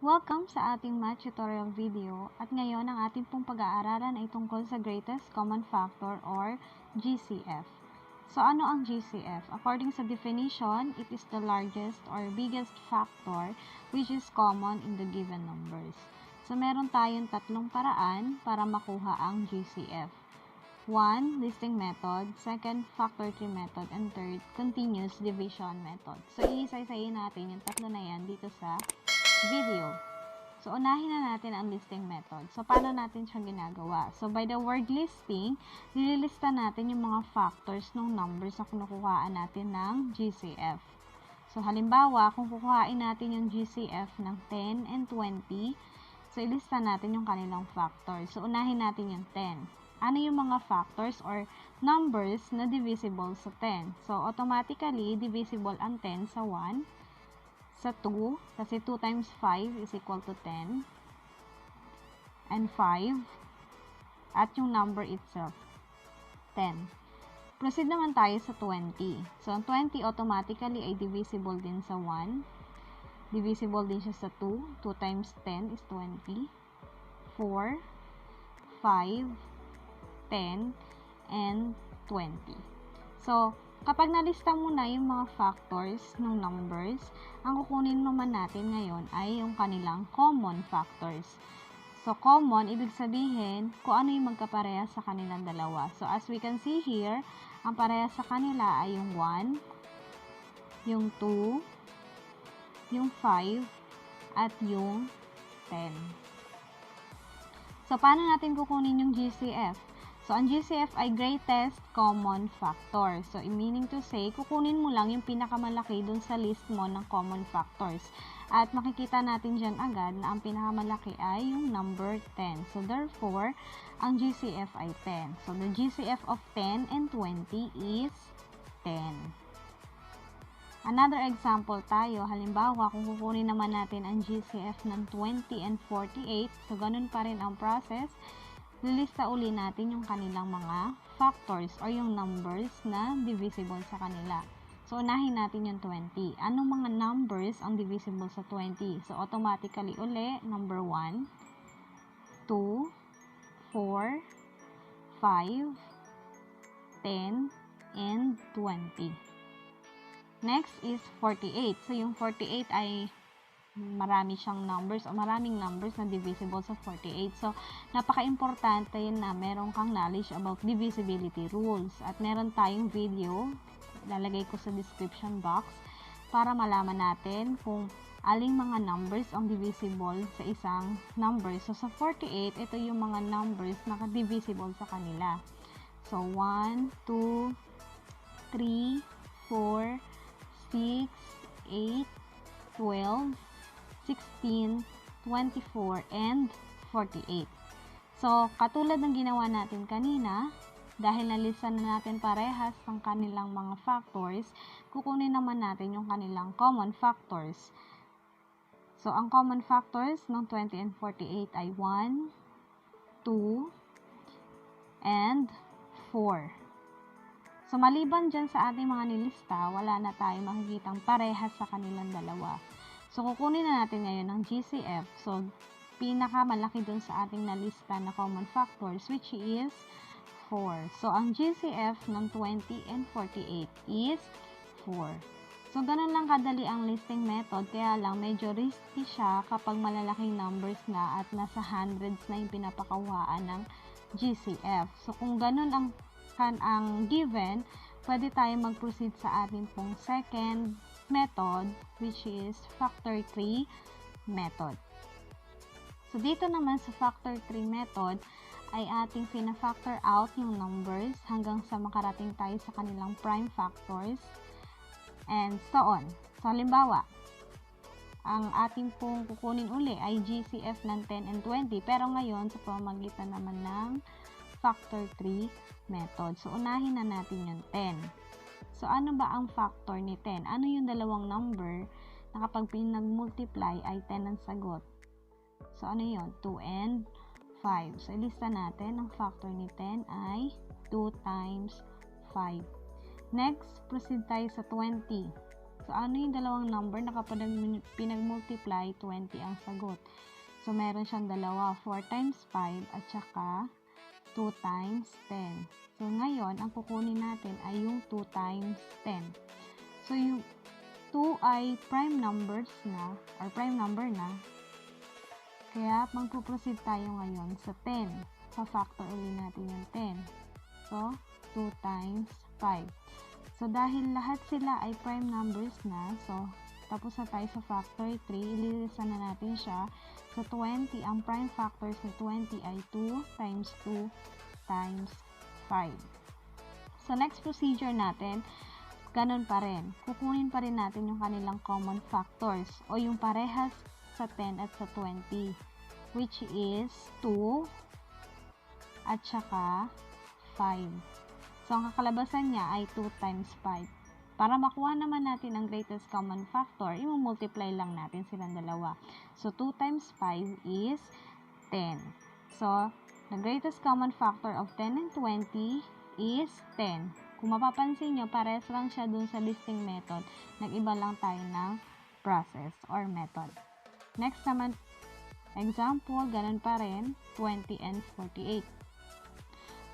Welcome sa ating math tutorial video at ngayon ang ating pong pag-aaralan ay tungkol sa greatest common factor or GCF. So ano ang GCF? According sa definition, it is the largest or biggest factor which is common in the given numbers. So meron tayong tatlong paraan para makuha ang GCF. 1. Listing method, 2nd, factor tree method, and 3rd, continuous division method. So iisa-isayin natin yung tatlo na yan dito sa video. So, unahin na natin ang listing method. So, paano natin siya ginagawa? So, by the word listing, nililista natin yung mga factors ng numbers na kinukuhaan natin ng GCF. So, halimbawa, kung kukuhain natin yung GCF ng 10 and 20, so, ilista natin yung kanilang factors. So, unahin natin yung 10. Ano yung mga factors or numbers na divisible sa 10? So, automatically, divisible ang 10 sa 1, sa 2, kasi 2 times 5 is equal to 10, and 5, at yung number itself, 10. Proceed naman tayo sa 20. So, ang 20 automatically ay divisible din sa 1, divisible din siya sa 2, 2 times 10 is 20, 4, 5, 10, and 20. So, kapag nalista mo na yung mga factors ng numbers, ang kukunin naman natin ngayon ay yung kanilang common factors. So, common, ibig sabihin kung ano yung magkaparehas sa kanilang dalawa. So, as we can see here, ang parehas sa kanila ay yung 1, yung 2, yung 5, at yung 10. So, paano natin kukunin yung GCF? So, ang GCF ay greatest common factor. So, meaning to say, kukunin mo lang yung pinakamalaki dun sa list mo ng common factors. At makikita natin dyan agad na ang pinakamalaki ay yung number 10. So, therefore, ang GCF ay 10. So, the GCF of 10 and 20 is 10. Another example tayo, halimbawa, kung kukunin naman natin ang GCF ng 20 and 48, so ganun pa rin ang process. Lilista uli natin yung kanilang mga factors or yung numbers na divisible sa kanila. So, unahin natin yung 20. Anong mga numbers ang divisible sa 20? So, automatically uli, number 1, 2, 4, 5, 10, and 20. Next is 48. So, yung 48 ay marami siyang numbers o maraming numbers na divisible sa 48. So, napaka-importante na meron kang knowledge about divisibility rules. At meron tayong video, lalagay ko sa description box, para malaman natin kung aling mga numbers ang divisible sa isang number. So, sa 48, ito yung mga numbers na divisible sa kanila. So, 1, 2, 3, 4, 6, 8, 12, 16, 24, and 48. So, katulad ng ginawa natin kanina, dahil nalista na natin parehas ng kanilang mga factors, kukunin naman natin yung kanilang common factors. So, ang common factors ng 20 and 48 ay 1, 2, and 4. So, maliban dyan sa ating mga nilista, wala na tayong makikitang parehas sa kanilang dalawa. So, kukunin na natin ngayon ang GCF. So, pinakamalaki dun sa ating nalista na common factors, which is 4. So, ang GCF ng 20 and 48 is 4. So, ganun lang kadali ang listing method, kaya lang medyo risky siya kapag malalaking numbers na at nasa hundreds na yung pinapakawaan ng GCF. So, kung ganun ang given, pwede tayo mag-proceed sa ating pong second method, which is factor tree method. So, dito naman sa factor tree method, ay ating pina-factor out yung numbers hanggang sa makarating tayo sa kanilang prime factors, and so on. So, halimbawa, ang ating pong kukunin uli ay GCF ng 10 and 20, pero ngayon sa pamamagitan naman ng factor tree method. So, unahin na natin yung 10. So, ano ba ang factor ni 10? Ano yung dalawang number na kapag pinag-multiply ay 10 ang sagot? So, ano yun? 2 and 5. So, ilista natin. Ang factor ni 10 ay 2 times 5. Next, proceed tayo sa 20. So, ano yung dalawang number na kapag pinag-multiply, 20 ang sagot? So, meron siyang dalawa, 4 times 5 at saka 2 times 10. So, ngayon, ang kukunin natin ay yung 2 times 10. So, yung 2 ay prime numbers na, or prime number na. Kaya, magpuproceed tayo ngayon sa 10. Pa-factor ulit natin yung 10. So, 2 times 5. So, dahil lahat sila ay prime numbers na, so, tapos na tayo sa factor 3, ililista na natin siya. So, 20, ang prime factors ni 20 ay 2 times 2 times 5. So, next procedure natin, ganun pa rin. Kukunin pa rin natin yung kanilang common factors o yung parehas sa 10 at sa 20, which is 2 at saka 5. So, ang kakalabasan niya ay 2 times 5. Para makuha naman natin ang greatest common factor, i-multiply lang natin silang dalawa. So, 2 times 5 is 10. So, the greatest common factor of 10 and 20 is 10. Kung mapapansin nyo, pares lang siya dun sa listing method. Nag-iba lang tayo ng process or method. Next naman, example, ganun pa rin, 20 and 48.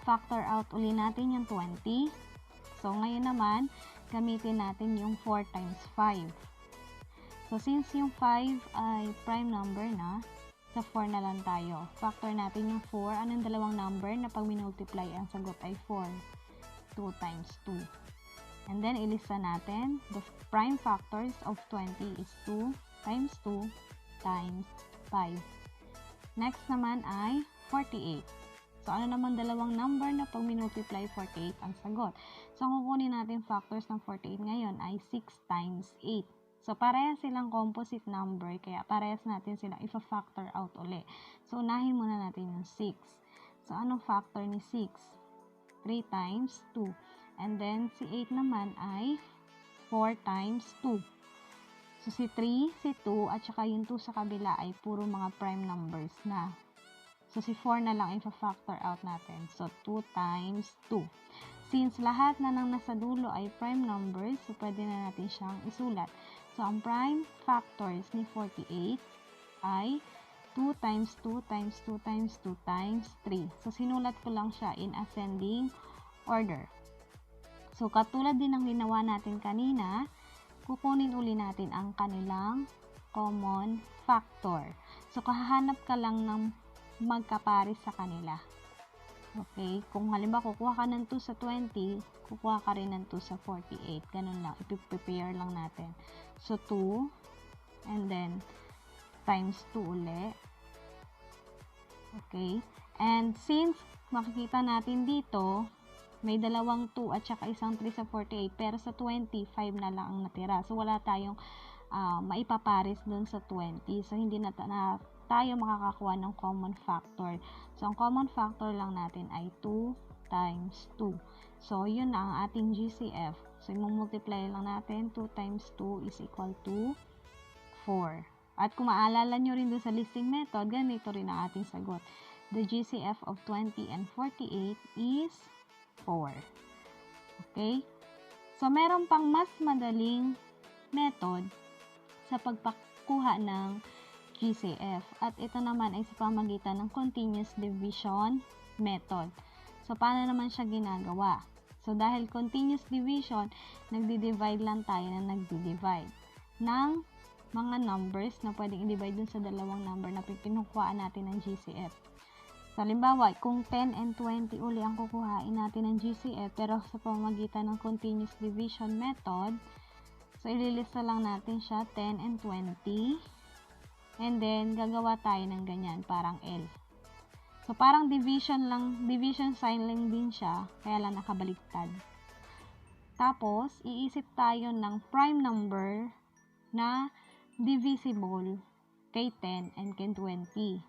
Factor out uli natin yung 20. So, ngayon naman, gamitin natin yung 4 times 5. So, since yung 5 ay prime number na, sa 4 na lang tayo. Factor natin yung 4. Anong dalawang number na pag minultiply ang sagot ay 4? 2 times 2. And then, ilista natin. The prime factors of 20 is 2 times 2 times 5. Next naman ay 48. So, ano naman dalawang number na pag minultiply 48 ang sagot? So, ang kukunin natin factors ng 48 ngayon ay 6 times 8. So, parehas silang composite number, kaya parehas natin silang ifa-factor out uli. So, unahin muna natin yung 6. So, anong factor ni 6? 3 times 2. And then, si 8 naman ay 4 times 2. So, si 3, si 2, at saka yung 2 sa kabila ay puro mga prime numbers na. So, si 4 na lang ipa-factor out natin. So, 2 times 2. Since lahat na ng nasa dulo ay prime numbers, so pwede na natin siyang isulat. So, ang prime factors ni 48 ay 2 times 2 times 2 times 2 times 3. So, sinulat ko lang siya in ascending order. So, katulad din ng ginawa natin kanina, kukunin uli natin ang kanilang common factor. So, kahahanap ka lang ng magkapares sa kanila. Okay? Kung halimbawa kukuha ka ng 2 sa 20, kukuha ka rin ng 2 sa 48. Ganun lang. Ipiprepare lang natin. So, 2 and then times 2 uli. Okay? And since makikita natin dito, may dalawang 2 at saka isang 3 sa 48, pero sa 20, 5 na lang ang natira. So, wala tayong maipapares dun sa 20. So, hindi na tayo makakakuha ng common factor. So, ang common factor lang natin ay 2 times 2. So, yun na ang ating GCF. So, i-multiply lang natin. 2 times 2 is equal to 4. At kung maalala nyo rin doon sa listing method, ganito rin ang ating sagot. The GCF of 20 and 48 is 4. Okay? So, meron pang mas madaling method sa pagpakuha ng GCF. At ito naman ay sa pamagitan ng continuous division method. So, paano naman siya ginagawa? So, dahil continuous division, nagdi-divide lang tayo na nagdi-divide ng mga numbers na pwedeng i-divide dun sa dalawang number na pinukuhaan natin ng GCF. So, halimbawa, kung 10 and 20 uli ang kukuhain natin ng GCF, pero sa pamamagitan ng continuous division method, so, ililista lang natin siya, 10 and 20. And then, gagawa tayo ng ganyan, parang L. So, parang division sign lang din siya, kaya lang nakabaliktad. Tapos, iisip tayo ng prime number na divisible kay 10 and kay 20.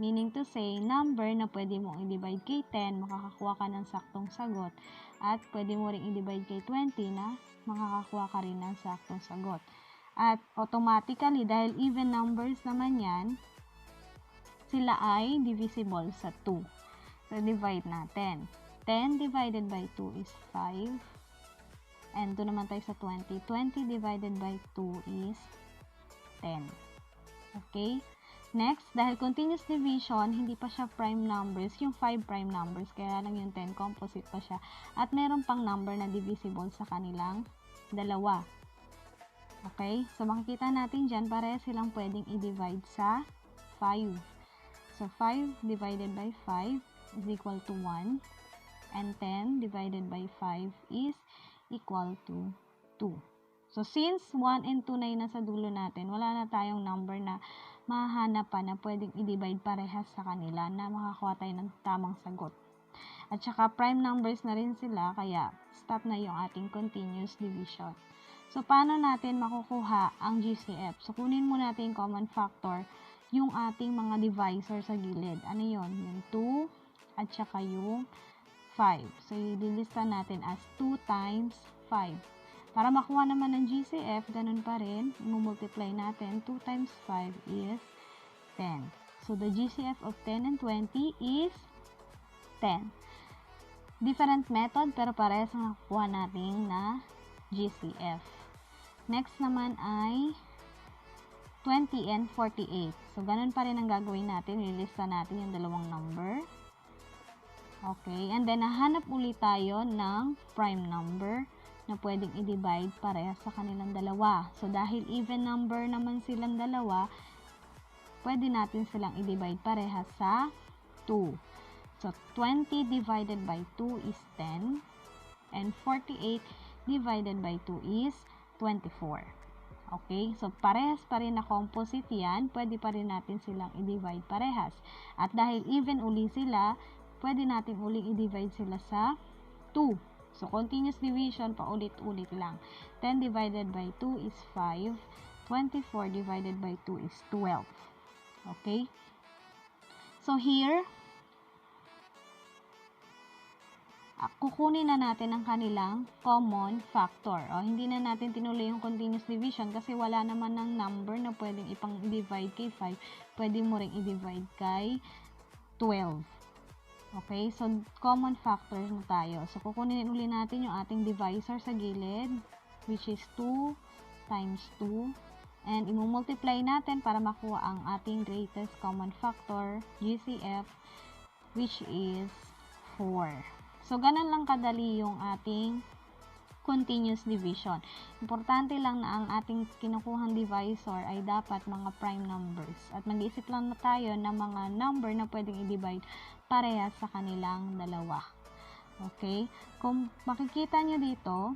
Meaning to say, number na pwede mong i-divide kay 10, makakakuha ka ng saktong sagot. At pwede mo rin i-divide kay 20 na makakakuha ka rin ng saktong sagot. At automatically, dahil even numbers naman yan, sila ay divisible sa 2. So, divide natin. 10 divided by 2 is 5. And 2 naman tayo sa 20. 20 divided by 2 is 10. Okay? Next, dahil continuous division, hindi pa siya prime numbers, yung 5 prime numbers, kaya lang yung 10 composite pa siya. At meron pang number na divisible sa kanilang dalawa. Okay? So, makikita natin dyan, pareha silang pwedeng i-divide sa 5. So, 5 divided by 5 is equal to 1. And 10 divided by 5 is equal to 2. So, since 1 and 2 na yun nasa dulo natin, wala na tayong number na mahahanap pa na pwedeng i-divide parehas sa kanila na makakuha tayo ng tamang sagot. At saka prime numbers na rin sila, kaya stop na yung ating continuous division. So, paano natin makukuha ang GCF? So, kunin muna natin yung common factor, yung ating mga divisor sa gilid. Ano yun? Yung 2 at saka yung 5. So, ililista natin as 2 times 5. Para makuha naman ng GCF, ganun pa rin, i-multiply natin. 2 times 5 is 10. So, the GCF of 10 and 20 is 10. Different method, pero parehas ang nakukuha natin na GCF. Next naman ay 20 and 48. So, ganun pa rin ang gagawin natin. Ililista natin yung dalawang number. Okay, and then nahanap ulit tayo ng prime number na pwedeng i-divide parehas sa kanilang dalawa. So, dahil even number naman silang dalawa, pwede natin silang i-divide parehas sa 2. So, 20 divided by 2 is 10, and 48 divided by 2 is 24. Okay? So, parehas pa rin na composite yan, pwede pa rin natin silang i-divide parehas. At dahil even uli sila, pwede natin uling i-divide sila sa 2. So, continuous division, paulit-ulit lang. 10 divided by 2 is 5. 24 divided by 2 is 12. Okay? So, here, kukunin na natin ang kanilang common factor. O, hindi na natin tinuloy yung continuous division kasi wala naman ng number na pwedeng ipang-divide kay 5. Pwede mo rin i-divide kay 12. Okay, so common factors na tayo. So, kukunin ulit natin yung ating divisor sa gilid, which is 2 times 2. And, i-multiply natin para makuha ang ating greatest common factor, GCF, which is 4. So, ganun lang kadali yung ating continuous division. Importante lang na ang ating kinukuhang divisor ay dapat mga prime numbers. At mag-iisip lang na tayo ng mga number na pwedeng i-divide parehas sa kanilang dalawa. Okay? Kung makikita nyo dito,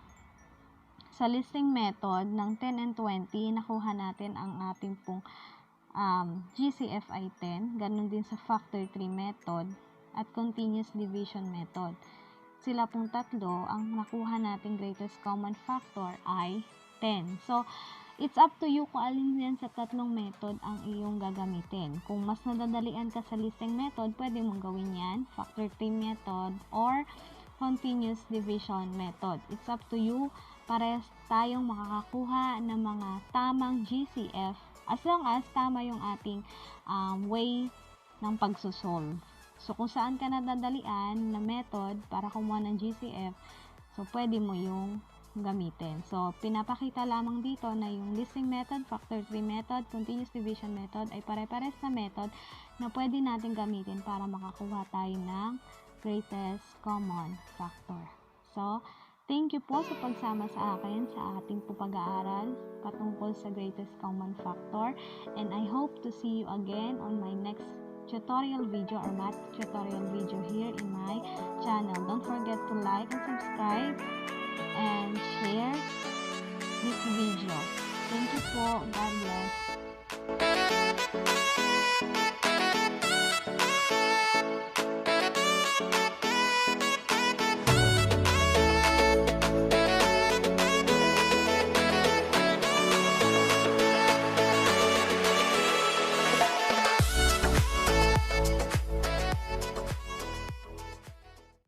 sa listing method ng 10 and 20, nakuha natin ang ating pong GCF ay 10. Ganun din sa factor 3 method at continuous division method. Sila pong tatlo, ang nakuha nating greatest common factor ay 10. So, it's up to you kung alin yan sa tatlong method ang iyong gagamitin. Kung mas nadadalian ka sa listing method, pwede mong gawin yan, factor 3 method or continuous division method. It's up to you. Parehas tayong makakakuha ng mga tamang GCF as long as tama yung ating way ng pagsosolve. So, kung saan ka nadadalian na method para kumuha ng GCF, so, pwede mo yung gamitin. So, pinapakita lamang dito na yung listing method, factor 3 method, continuous division method ay pare-pares na method na pwede natin gamitin para makakuha tayo ng greatest common factor. So, thank you po sa pagsama sa akin sa ating pag-aaral patungkol sa greatest common factor, and I hope to see you again on my next tutorial video or math tutorial video here in my